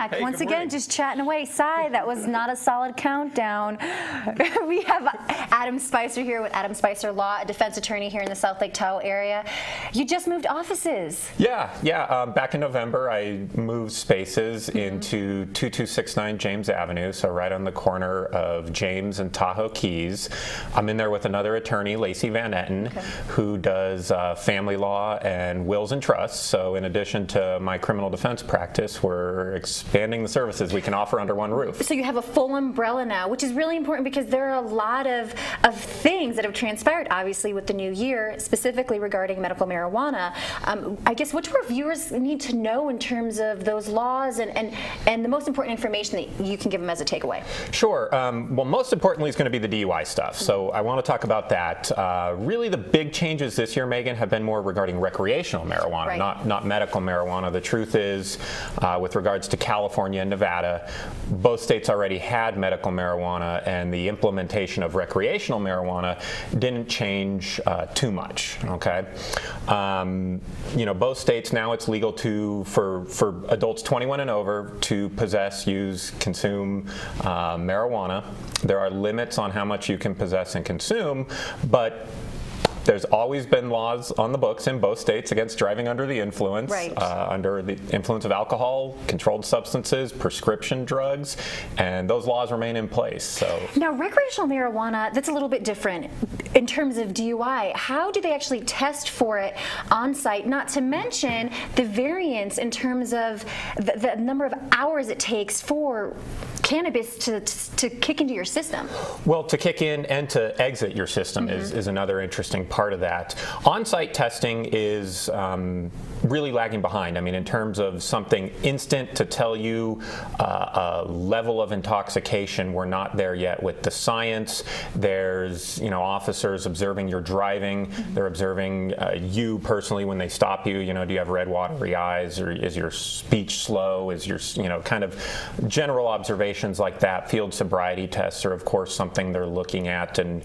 back. Hey, Once good again, morning. just chatting away. Cy, that was not a solid countdown. We have Adam Spicer here with Adam Spicer Law, a defense attorney here in the South Lake Tahoe area. You just moved offices. Yeah. Back in November, I moved spaces into 2269 James Avenue, so right on the corner of James and Tahoe Keys. I'm in there with another attorney, Lacey Van Etten, who does family law and wills and trusts. So in addition to my criminal defense practice, we're expanding the services we can offer under one roof. So you have a full umbrella now, which is really important because there are a lot of things that have transpired, obviously, with the new year, specifically regarding medical marijuana. I guess what do our viewers need to know in terms of those laws and the most important information that you can give them as a takeaway? Sure. Well, most importantly is going to be the DUI stuff. So I want to talk about that. Really, the big changes this year, Megan, have been more regarding recreational marijuana, not medical marijuana. The truth is, with regards to California and Nevada, both states already had medical marijuana, and the implementation of recreational marijuana didn't change too much. Okay, both states now it's legal for adults 21 and over to possess, use, consume marijuana. There are limits on how much you can possess and consume, but there's always been laws on the books in both states against driving under the influence, under the influence of alcohol, controlled substances, prescription drugs, and those laws remain in place. So now, recreational marijuana, that's a little bit different in terms of DUI. How do they actually test for it on site? Not to mention the variance in terms of the number of hours it takes for cannabis to kick into your system. Well, to kick in and to exit your system is another interesting part of that. On-site testing is really lagging behind. I mean, in terms of something instant to tell you a level of intoxication, we're not there yet with the science. There's, officers observing your driving. They're observing you personally when they stop you. Do you have red, watery eyes, or is your speech slow? Is your, kind of general observations like that. Field sobriety tests are, of course, something they're looking at, and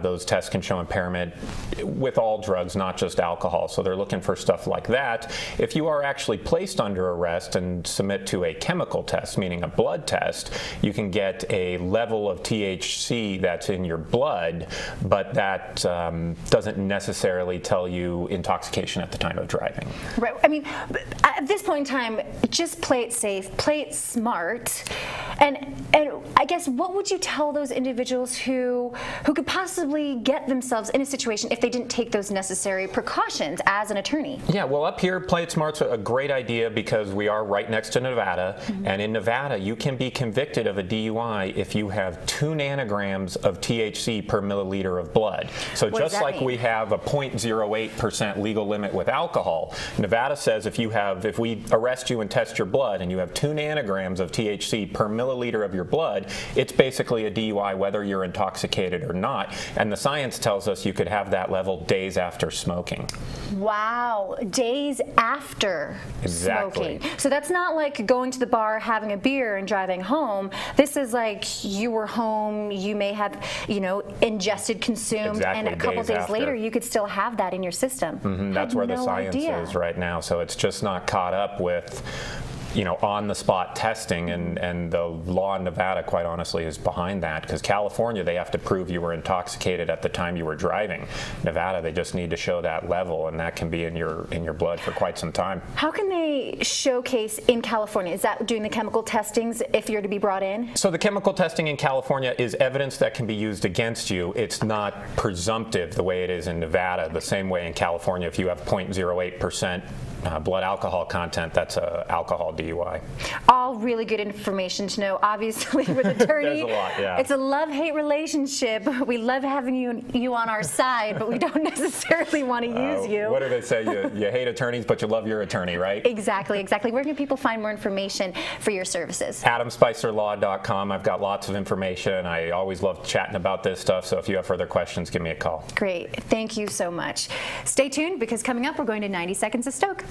those tests can show impairment with all drugs, not just alcohol. So they're looking for stuff like that. If you are actually placed under arrest and submit to a chemical test, meaning a blood test, you can get a level of THC that's in your blood, but that doesn't necessarily tell you intoxication at the time of driving. Right. I mean, at this point in time, just play it safe, play it smart, and I guess what would you tell those individuals who could possibly get themselves in a situation if they didn't take those necessary precautions as an attorney? Yeah, well, up here, play it smart's a great idea because we are right next to Nevada, and in Nevada, you can be convicted of a DUI if you have 2 nanograms of THC per milliliter of blood. So just like we have a 0.08% legal limit with alcohol, Nevada says if we arrest you and test your blood and you have 2 nanograms of THC per milliliter of your blood, it's basically a DUI whether you're intoxicated or not. And the science tells us you could have that level days after smoking. Wow, days after smoking. So that's not like going to the bar, having a beer, and driving home. This is like you were home, you may have, ingested, consumed, and a couple days later you could still have that in your system. That's where the science is right now. So it's just not caught up with on-the-spot testing, and the law in Nevada, quite honestly, is behind that, because California, they have to prove you were intoxicated at the time you were driving. Nevada, they just need to show that level, and that can be in your blood for quite some time. How can they showcase in California? Is that doing the chemical testings if you're to be brought in? So the chemical testing in California is evidence that can be used against you. It's not presumptive the way it is in Nevada. The same way in California, if you have 0.08% blood alcohol content, that's a alcohol DUI. All really good information to know. Obviously, with attorney, There's a lot, yeah. It's a love-hate relationship. We love having you on our side, but we don't necessarily want to use you. What do they say? You hate attorneys, but you love your attorney, right? Exactly. Where can people find more information for your services? AdamSpicerLaw.com. I've got lots of information. I always love chatting about this stuff, so if you have further questions, give me a call. Great. Thank you so much. Stay tuned, because coming up, we're going to 90 Seconds of Stoke.